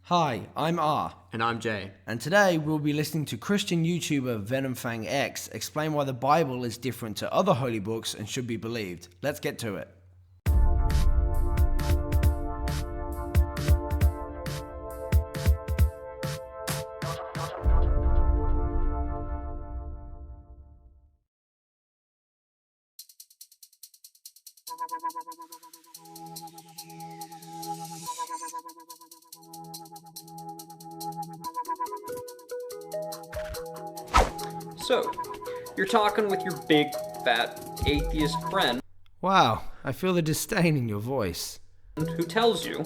Hi, I'm R. And I'm Jay. And today we'll be listening to Christian YouTuber VenomFangX explain why the Bible is different to other holy books and should be believed. Let's get to it. So, you're talking with your big, fat, atheist friend Wow, I feel the disdain in your voice. who tells you,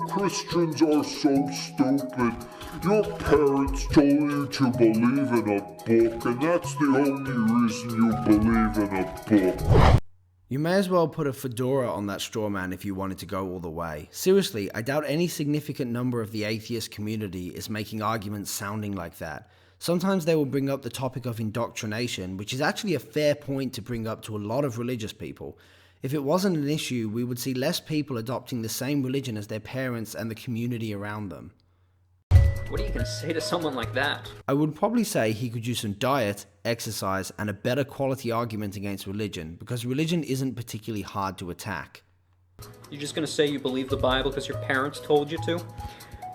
Christians are so stupid. Your parents told you to believe in a book, and that's the only reason you believe in a book. You may as well put a fedora on that straw man if you wanted to go all the way. Seriously, I doubt any significant number of the atheist community is making arguments sounding like that. Sometimes they will bring up the topic of indoctrination, which is actually a fair point to bring up to a lot of religious people. If it wasn't an issue, we would see less people adopting the same religion as their parents and the community around them. what are you going to say to someone like that? I would probably say he could use some diet, exercise, and a better quality argument against religion, because religion isn't particularly hard to attack. You're just going to say you believe the Bible because your parents told you to?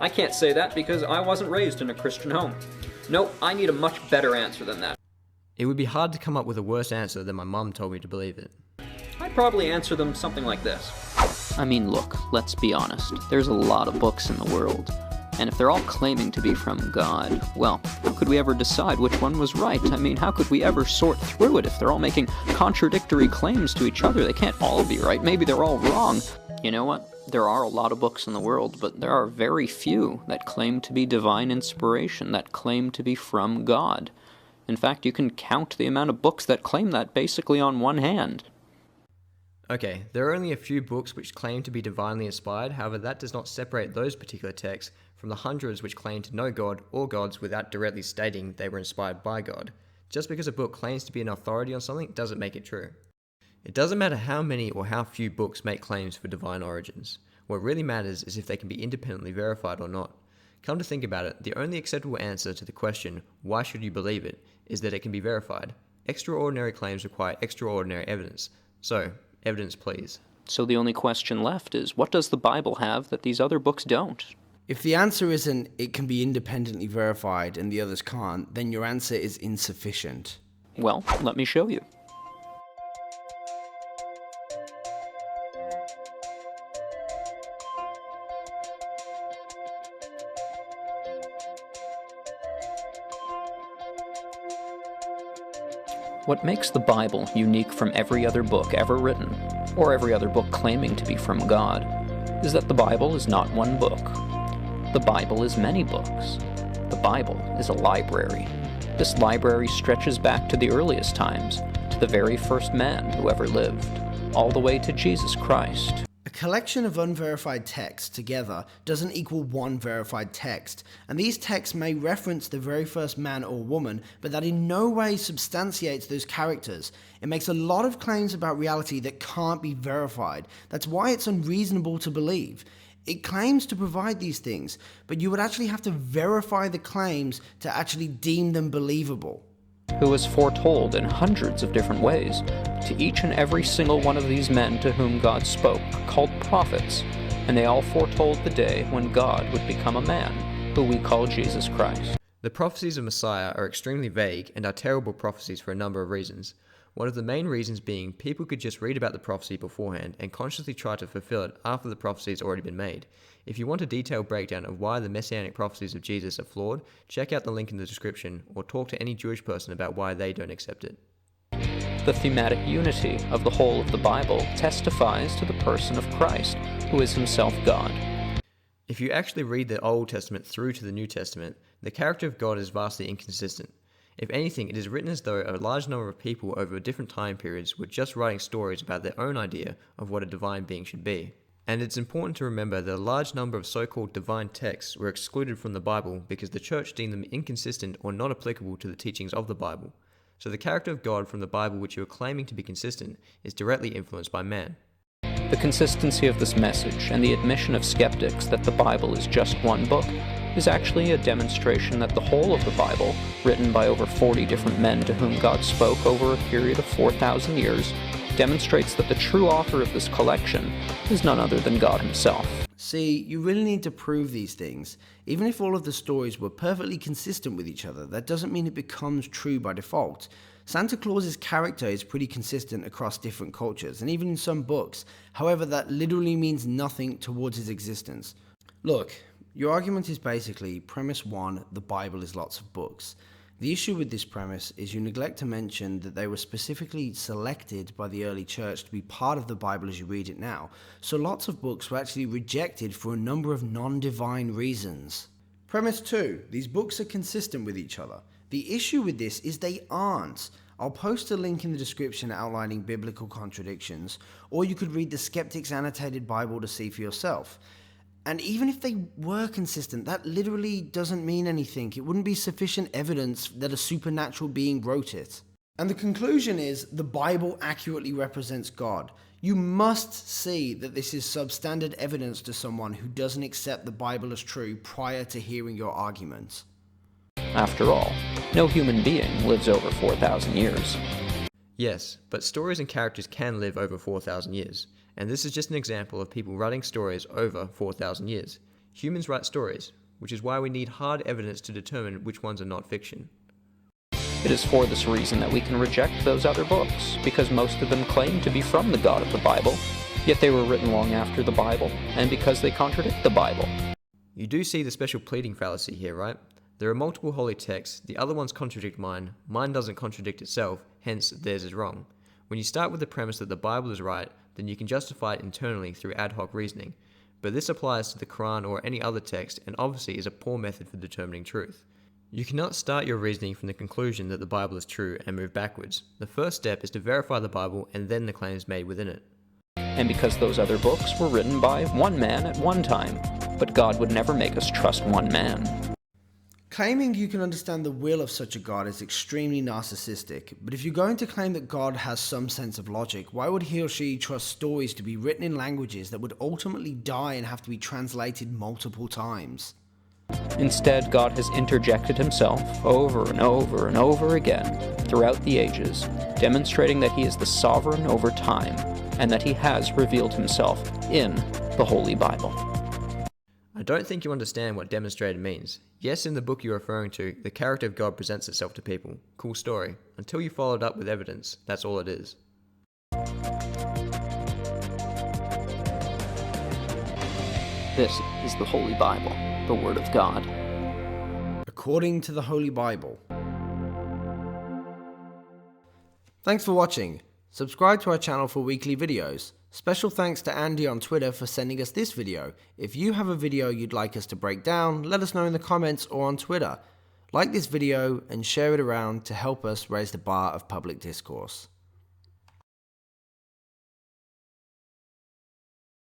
I can't say that because I wasn't raised in a Christian home. No, I need a much better answer than that. It would be hard to come up with a worse answer than my mum told me to believe it. I'd probably answer them something like this. I mean, look, let's be honest. There's a lot of books in the world. And if they're all claiming to be from God, well, how could we ever decide which one was right? I mean, how could we ever sort through it if they're all making contradictory claims to each other? They can't all be right. Maybe they're all wrong. You know what? There are a lot of books in the world, but there are very few that claim to be divine inspiration, that claim to be from God. In fact, you can count the amount of books that claim that basically on one hand. Okay, there are only a few books which claim to be divinely inspired, however that does not separate those particular texts from the hundreds which claim to know God or gods without directly stating they were inspired by God. Just because a book claims to be an authority on something doesn't make it true. It doesn't matter how many or how few books make claims for divine origins. What really matters is if they can be independently verified or not. Come to think about it, the only acceptable answer to the question, why should you believe it, is that it can be verified. Extraordinary claims require extraordinary evidence. So, evidence please. So the only question left is, what does the Bible have that these other books don't? If the answer isn't, it can be independently verified and the others can't, then your answer is insufficient. Well, let me show you. What makes the Bible unique from every other book ever written, or every other book claiming to be from God, is that the Bible is not one book. The Bible is many books. The Bible is a library. This library stretches back to the earliest times, to the very first man who ever lived, all the way to Jesus Christ. A collection of unverified texts together doesn't equal one verified text, and these texts may reference the very first man or woman, but that in no way substantiates those characters. It makes a lot of claims about reality that can't be verified. That's why it's unreasonable to believe. It claims to provide these things, but you would actually have to verify the claims to actually deem them believable. Who was foretold in hundreds of different ways to each and every single one of these men to whom God spoke, called prophets, and they all foretold the day when God would become a man, who we call Jesus Christ. The prophecies of Messiah are extremely vague and are terrible prophecies for a number of reasons. One of the main reasons being people could just read about the prophecy beforehand and consciously try to fulfill it after the prophecy has already been made. If you want a detailed breakdown of why the messianic prophecies of Jesus are flawed, check out the link in the description or talk to any Jewish person about why they don't accept it. The thematic unity of the whole of the Bible testifies to the person of Christ, who is himself God. If you actually read the Old Testament through to the New Testament, the character of God is vastly inconsistent. If anything, it is written as though a large number of people over different time periods were just writing stories about their own idea of what a divine being should be. And it's important to remember that a large number of so-called divine texts were excluded from the Bible because the church deemed them inconsistent or not applicable to the teachings of the Bible. So the character of God from the Bible which you are claiming to be consistent is directly influenced by man. The consistency of this message and the admission of skeptics that the Bible is just one book is actually a demonstration that the whole of the Bible, written by over 40 different men to whom God spoke over a period of 4,000 years, demonstrates that the true author of this collection is none other than God himself. See, you really need to prove these things. Even if all of the stories were perfectly consistent with each other, that doesn't mean it becomes true by default. Santa Claus's character is pretty consistent across different cultures, and even in some books. However, that literally means nothing towards his existence. Look, your argument is basically, premise 1, the Bible is lots of books. The issue with this premise is you neglect to mention that they were specifically selected by the early church to be part of the Bible as you read it now, so lots of books were actually rejected for a number of non-divine reasons. Premise 2, these books are consistent with each other. The issue with this is they aren't. I'll post a link in the description outlining biblical contradictions, or you could read the Skeptic's Annotated Bible to see for yourself. And even if they were consistent, that literally doesn't mean anything. It wouldn't be sufficient evidence that a supernatural being wrote it. And the conclusion is, the Bible accurately represents God. You must see that this is substandard evidence to someone who doesn't accept the Bible as true prior to hearing your arguments. After all, no human being lives over 4,000 years. Yes, but stories and characters can live over 4,000 years. And this is just an example of people writing stories over 4,000 years. Humans write stories, which is why we need hard evidence to determine which ones are not fiction. It is for this reason that we can reject those other books, because most of them claim to be from the God of the Bible, yet they were written long after the Bible, and because they contradict the Bible. You do see the special pleading fallacy here, right? There are multiple holy texts, the other ones contradict mine doesn't contradict itself, hence theirs is wrong. When you start with the premise that the Bible is right, then you can justify it internally through ad hoc reasoning. But this applies to the Quran or any other text and obviously is a poor method for determining truth. You cannot start your reasoning from the conclusion that the Bible is true and move backwards. The first step is to verify the Bible and then the claims made within it. And because those other books were written by one man at one time, but God would never make us trust one man. Claiming you can understand the will of such a God is extremely narcissistic, but if you're going to claim that God has some sense of logic, why would he or she trust stories to be written in languages that would ultimately die and have to be translated multiple times? Instead, God has interjected himself over and over and over again throughout the ages, demonstrating that he is the sovereign over time, and that he has revealed himself in the Holy Bible. I don't think you understand what demonstrated means. Yes, in the book you're referring to, the character of God presents itself to people. Cool story. Until you follow it up with evidence, that's all it is. This is the Holy Bible, the Word of God. According to the Holy Bible. Thanks for watching. Subscribe to our channel for weekly videos. Special thanks to Andy on Twitter for sending us this video. If you have a video you'd like us to break down, let us know in the comments or on Twitter. Like this video and share it around to help us raise the bar of public discourse.